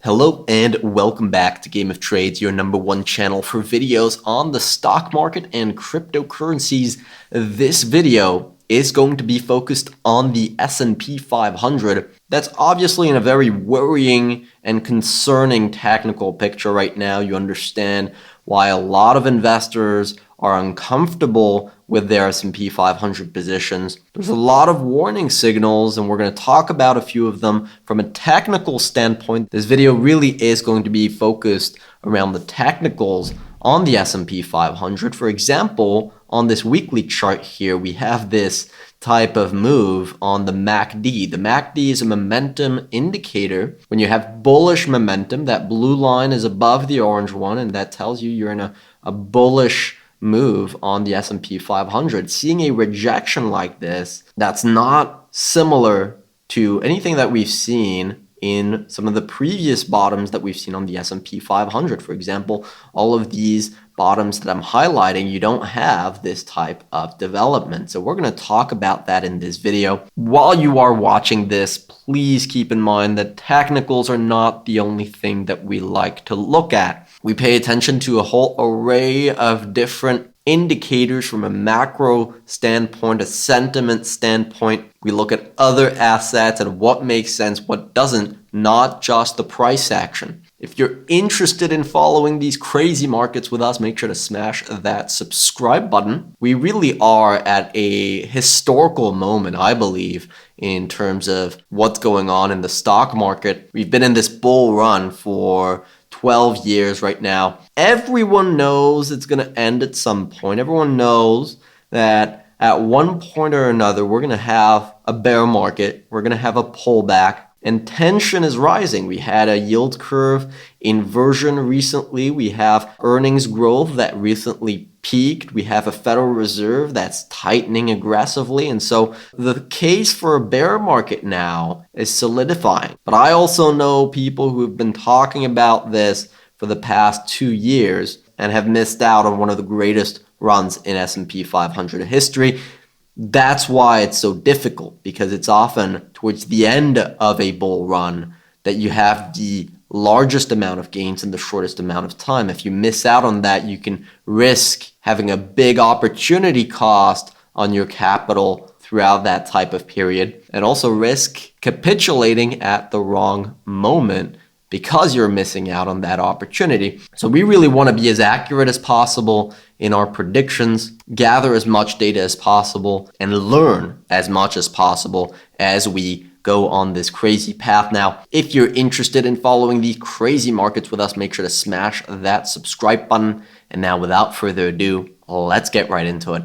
Hello and welcome back to Game of Trades, your #1 channel for videos on the stock market and cryptocurrencies. This video is going to be focused on the S&P 500. That's obviously in a very worrying and concerning technical picture right now. You understand why a lot of investors are uncomfortable with their S&P 500 positions. There's a lot of warning signals, and we're going to talk about a few of them from a technical standpoint. This video really is going to be focused around the technicals on the S&P 500. For example, on this weekly chart here, we have this type of move on the MACD. The MACD is a momentum indicator. When you have bullish momentum, that blue line is above the orange one, and that tells you you're in a bullish move on the S&P 500. Seeing a rejection like this, that's not similar to anything that we've seen in some of the previous bottoms that we've seen on the S&P 500. For example, all of these bottoms that I'm highlighting, you don't have this type of development. So we're going to talk about that in this video. While you are watching this, please keep in mind that technicals are not the only thing that we like to look at. We pay attention to a whole array of different indicators from a macro standpoint, a sentiment standpoint. We look at other assets and what makes sense, what doesn't, not just the price action. If you're interested in following these crazy markets with us, make sure to smash that subscribe button. We really are at a historical moment, I believe, in terms of what's going on in the stock market. We've been in this bull run for 12 years right now. Everyone knows it's going to end at some point. Everyone knows that at one point or another, we're going to have a bear market. We're going to have a pullback. And tension is rising. We had a yield curve inversion recently. We have earnings growth that recently peaked. We have a Federal Reserve that's tightening aggressively. And so the case for a bear market now is solidifying. But I also know people who have been talking about this for the past 2 years and have missed out on one of the greatest runs in S&P 500 history. That's why it's so difficult, because it's often towards the end of a bull run that you have the largest amount of gains in the shortest amount of time. If you miss out on that, you can risk having a big opportunity cost on your capital throughout that type of period, and also risk capitulating at the wrong moment because you're missing out on that opportunity. So we really want to be as accurate as possible in our predictions, gather as much data as possible, and learn as much as possible as we go on this crazy path. Now, if you're interested in following these crazy markets with us, make sure to smash that subscribe button. And now, without further ado, let's get right into it.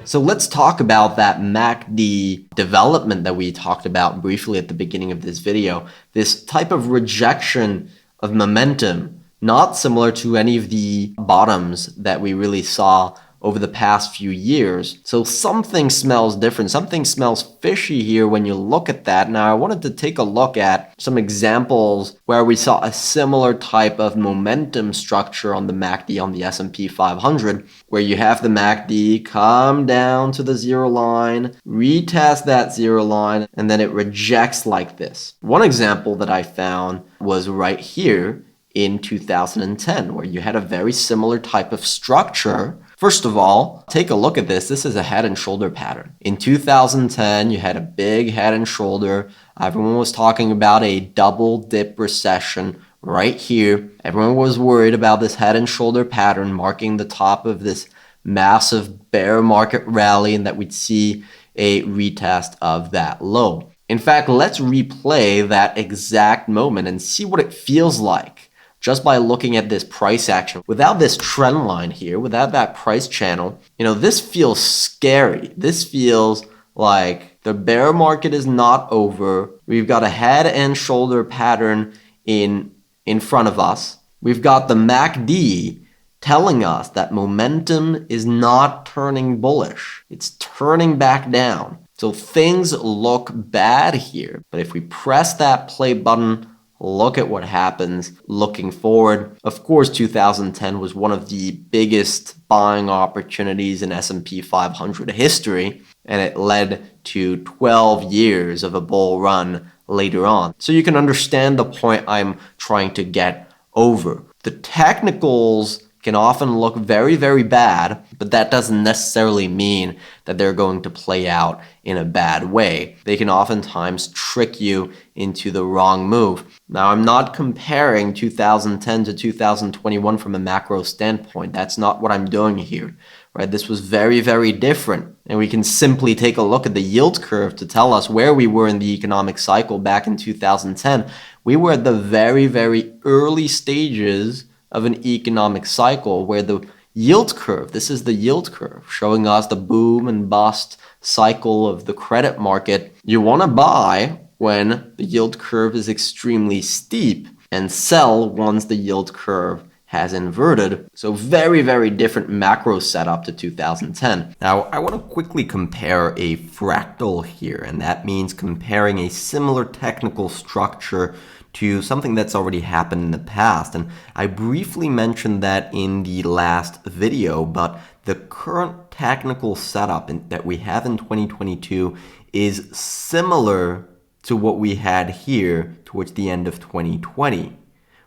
So let's talk about that MACD development that we talked about briefly at the beginning of this video. This type of rejection of momentum, not similar to any of the bottoms that we really saw over the past few years. So something smells different. Something smells fishy here when you look at that. Now, I wanted to take a look at some examples where we saw a similar type of momentum structure on the MACD on the S&P 500, where you have the MACD come down to the zero line, retest that zero line, and then it rejects like this. One example that I found was right here in 2010, where you had a very similar type of structure. First of all, take a look at this. This is a head and shoulder pattern. In 2010, you had a big head and shoulder. Everyone was talking about a double dip recession right here. Everyone was worried about this head and shoulder pattern marking the top of this massive bear market rally, and that we'd see a retest of that low. In fact, let's replay that exact moment and see what it feels like just by looking at this price action. Without this trend line here, without that price channel, this feels scary. This feels like the bear market is not over. We've got a head and shoulder pattern in front of us. We've got the MACD telling us that momentum is not turning bullish. It's turning back down. So things look bad here. But if we press that play button, look at what happens looking forward. Of course, 2010 was one of the biggest buying opportunities in S&P 500 history, and it led to 12 years of a bull run later on. So you can understand the point I'm trying to get over. The technicals can often look very, very bad, but that doesn't necessarily mean that they're going to play out in a bad way. They can oftentimes trick you into the wrong move. Now, I'm not comparing 2010 to 2021 from a macro standpoint. That's not what I'm doing here, right? This was very, very different. And we can simply take a look at the yield curve to tell us where we were in the economic cycle back in 2010. We were at the very, very early stages of an economic cycle where the yield curve, this is the yield curve showing us the boom and bust cycle of the credit market. You want to buy when the yield curve is extremely steep and sell once the yield curve has inverted. So very, very different macro setup to 2010. Now, I want to quickly compare a fractal here, and that means comparing a similar technical structure to something that's already happened in the past. And I briefly mentioned that in the last video, but the current technical setup that we have in 2022 is similar to what we had here towards the end of 2020,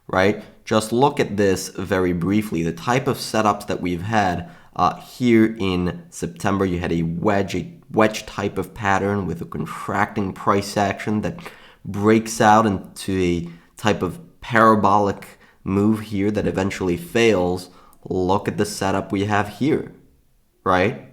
right? Just look at this very briefly. The type of setups that we've had here in September, you had a wedge type of pattern with a contracting price action that breaks out into a type of parabolic move here that eventually fails. Look at the setup we have here, right?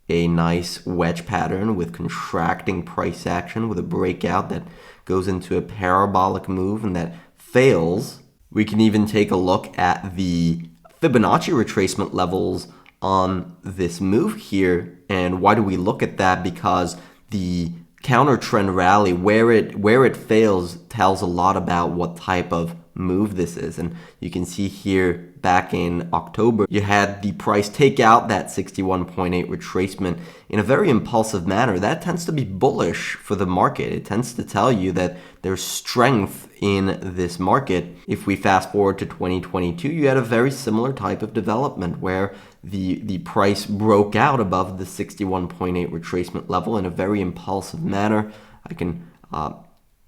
A nice wedge pattern with contracting price action with a breakout that goes into a parabolic move and that fails. We can even take a look at the Fibonacci retracement levels on this move here. And why do we look at that? Because the counter trend rally, where it fails, tells a lot about what type of move this is. And you can see here back in October, you had the price take out that 61.8 retracement in a very impulsive manner. That tends to be bullish for the market. It tends to tell you that there's strength in this market. If we fast forward to 2022, you had a very similar type of development where the price broke out above the 61.8 retracement level in a very impulsive manner. I can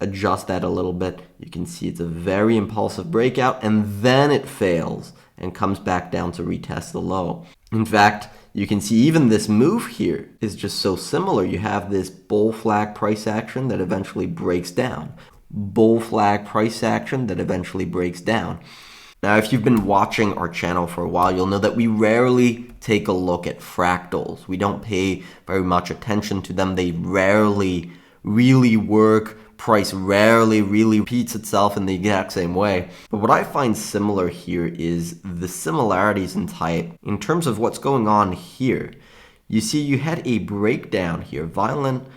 adjust that a little bit. You can see it's a very impulsive breakout, and then it fails and comes back down to retest the low. In fact, you can see even this move here is just so similar. You have this bull flag price action that eventually breaks down. Bull flag price action that eventually breaks down. Now, if you've been watching our channel for a while, you'll know that we rarely take a look at fractals. We don't pay very much attention to them. They rarely really work. Price rarely really repeats itself in the exact same way. But what I find similar here is the similarities in type in terms of what's going on here. You see, you had a breakdown here, violent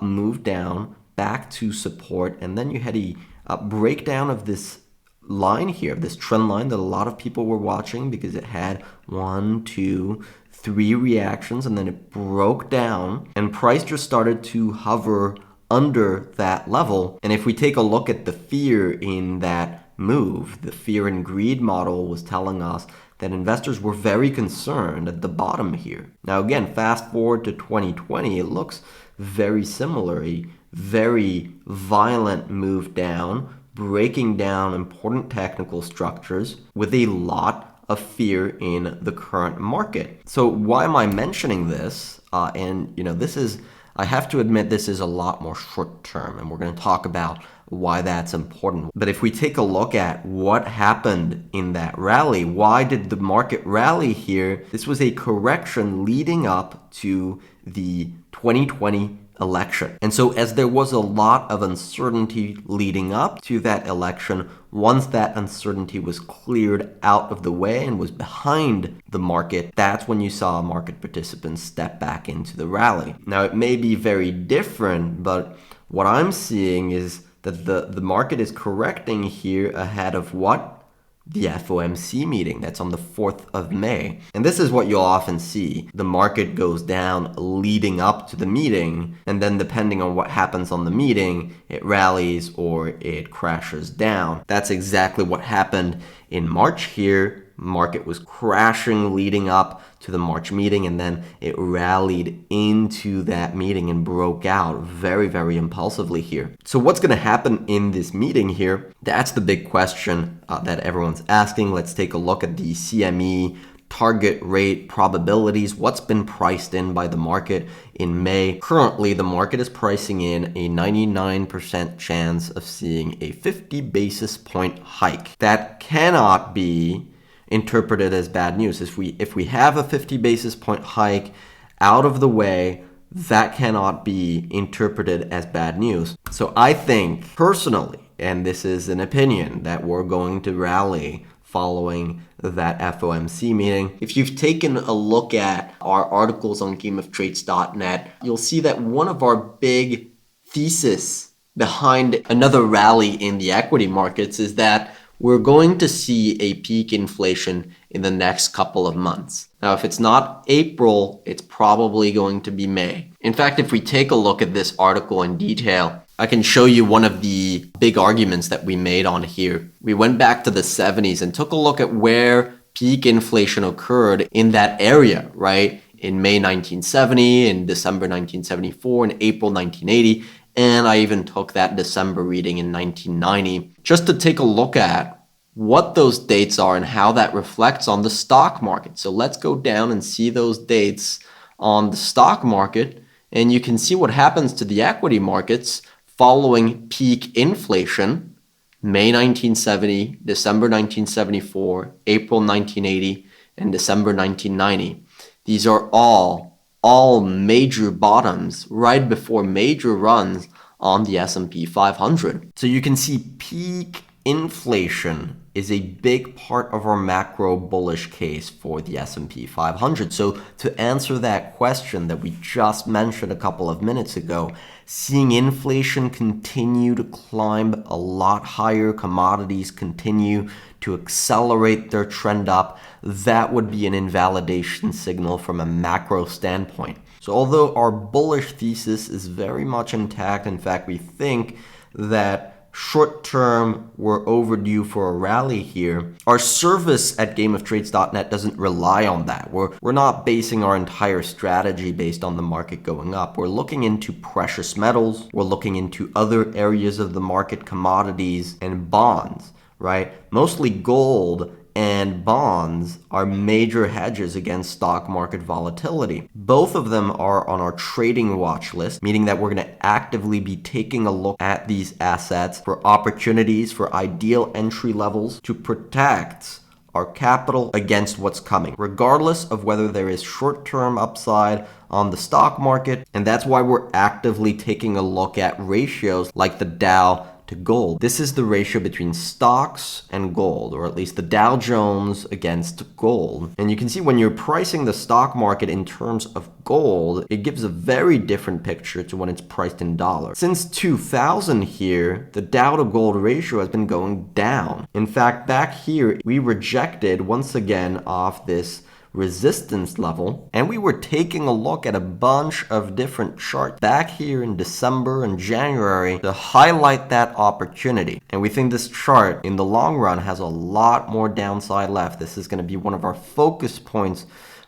move down back to support, and then you had a breakdown of this line here, this trend line that a lot of people were watching because it had 1, 2, 3 reactions, and then it broke down, and price just started to hover under that level. And if we take a look at the fear in that move, the fear and greed model was telling us that investors were very concerned at the bottom here. Now again, fast forward to 2020, it looks very similar, a very violent move down, breaking down important technical structures with a lot of fear in the current market. So why am I mentioning this? This is, I have to admit, this is a lot more short term, and we're going to talk about why that's important. But if we take a look at what happened in that rally, why did the market rally here? This was a correction leading up to the 2020 election. And so as there was a lot of uncertainty leading up to that election, once that uncertainty was cleared out of the way and was behind the market, that's when you saw market participants step back into the rally. Now, it may be very different, but what I'm seeing is that the market is correcting here ahead of what? the FOMC meeting that's on the 4th of May. And this is what you'll often see. The market goes down leading up to the meeting, and then depending on what happens on the meeting, it rallies or it crashes down. That's exactly what happened in March here. Market was crashing leading up to the March meeting, and then it rallied into that meeting and broke out very, very impulsively here. So what's going to happen in this meeting here? That's the big question that everyone's asking. Let's take a look at the CME target rate probabilities. What's been priced in by the market in May? Currently, the market is pricing in a 99% chance of seeing a 50 basis point hike. That cannot be interpreted as bad news. If we have a 50 basis point hike out of the way, that cannot be interpreted as bad news. So I think personally, and this is an opinion, that we're going to rally following that FOMC meeting. If you've taken a look at our articles on gameoftrades.net, you'll see that one of our big thesis behind another rally in the equity markets is that we're going to see a peak inflation in the next couple of months. Now, if it's not April, it's probably going to be May. In fact, if we take a look at this article in detail, I can show you one of the big arguments that we made on here. We went back to the 70s and took a look at where peak inflation occurred in that area, right? In May 1970, in December 1974, in April 1980. And I even took that December reading in 1990 just to take a look at what those dates are and how that reflects on the stock market. So let's go down and see those dates on the stock market, and you can see what happens to the equity markets following peak inflation: May 1970, December 1974, April 1980, and December 1990. These are all major bottoms right before major runs on the SP 500. So you can see peak inflation is a big part of our macro bullish case for the S&P 500. So to answer that question that we just mentioned a couple of minutes ago, seeing inflation continue to climb a lot higher, commodities continue to accelerate their trend up, that would be an invalidation signal from a macro standpoint. So although our bullish thesis is very much intact, in fact, we think that short term, we're overdue for a rally here. Our service at gameoftrades.net doesn't rely on that. We're not basing our entire strategy based on the market going up. We're looking into precious metals. We're looking into other areas of the market, commodities and bonds, right? Mostly gold and bonds are major hedges against stock market volatility. Both of them are on our trading watch list, meaning that we're going to actively be taking a look at these assets for opportunities, for ideal entry levels to protect our capital against what's coming, regardless of whether there is short-term upside on the stock market. And that's why we're actively taking a look at ratios like the Dow to gold. This is the ratio between stocks and gold, or at least the Dow Jones against gold. And you can see when you're pricing the stock market in terms of gold, it gives a very different picture to when it's priced in dollars. Since 2000 here, the Dow to gold ratio has been going down. In fact, back here, we rejected once again off this resistance level, and we were taking a look at a bunch of different charts back here in December and January to highlight that opportunity. And we think this chart in the long run has a lot more downside left. This is going to be one of our focus points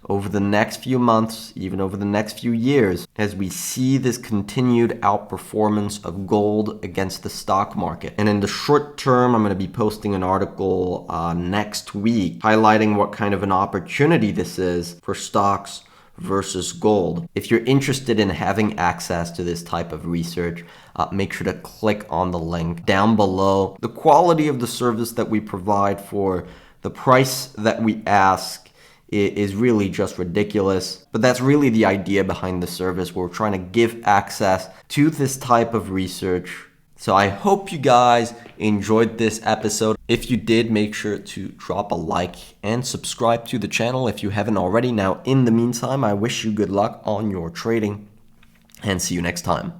over the next few months, even over the next few years, as we see this continued outperformance of gold against the stock market. And in the short term, I'm going to be posting an article next week highlighting what kind of an opportunity this is for stocks versus gold. If you're interested in having access to this type of research, make sure to click on the link down below. The quality of the service that we provide for the price that we ask is really just ridiculous. But that's really the idea behind the service. We're trying to give access to this type of research. So I hope you guys enjoyed this episode. If you did, make sure to drop a like and subscribe to the channel if you haven't already. Now, in the meantime, I wish you good luck on your trading and see you next time.